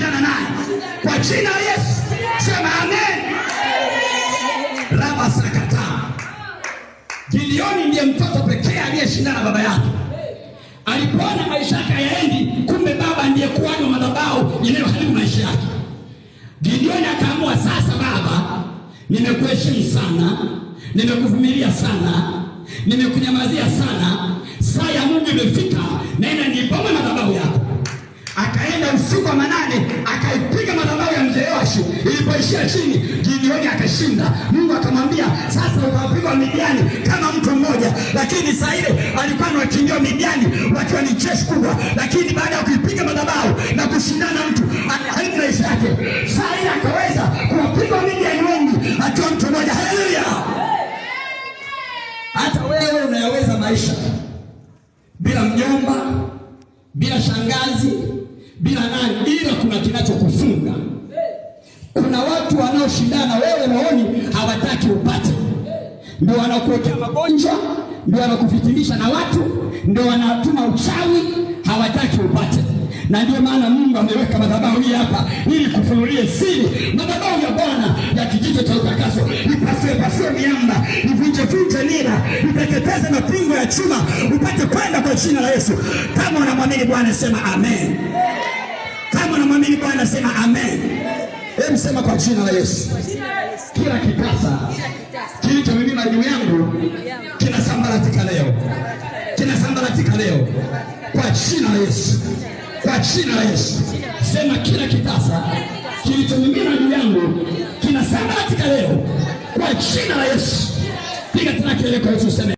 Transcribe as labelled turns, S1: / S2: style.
S1: shindana naye kwa jina la Yesu. Sema amen. Raba sakata. Gideoni ndiye mtoto pekee aliyeshindana na baba yake. Alipoona maisha yake hayaendi, kumbe baba ndiye kuhani wa madhabahu inayoharibu maisha yake. Gideoni akaamua, sasa baba, nimekuheshimu sana, nimekuvumilia sana, nimekunyamazia sana, saa ya Mungu imefika, naenda nipome madhabahu yako. Akaenda usiku wa manane, akaipiga madhabahu ya mzee Yoashi. Ilipoishia chini, Gideoni akashinda. Mungu akamwambia, sasa utapigwa Midiani kama mtu mmoja. Lakini saa ile alikuwa anakimbia Midiani wakiwa ni jeshi kubwa. Lakini baada ya kuipiga madhabahu na kushindana mtu hadi maisha yake, saa ile akaweza kuwapiga Midiani wengi akiwa mtu mmoja. Haleluya! Hata wewe unayaweza maisha bila mjomba, bila shangazi, bila nani, ila kuna kinachokufunga. Kuna watu wanaoshindana wewe, waoni hawataki upate, ndio wanakuwekea magonjwa, ndio wanakufitinisha na watu, ndio wanatuma uchawi, hawataki upate. Na ndio maana Mungu ameweka madhabahu hii hapa ili kufunulie siri. Madhabahu ya Bwana ya kijito cha utakaso, ipasue miamba, ivunje nira, iteketeze mapingo ya chuma, upate kwenda kwa jina la Yesu. Kama unamwamini Bwana sema amen. Kama unamwamini Bwana sema amen. Hebu sema kwa jina la Yesu. Kila kitasa kilichomimina juu yangu kinasambaratika leo. Kinasambaratika leo kwa jina la Yesu. Kwa jina la Yesu. Sema kila kitasa kilichomimina juu yangu kinasambaratika leo kwa jina la Yesu. Piga tena kelele kwa Yesu, sema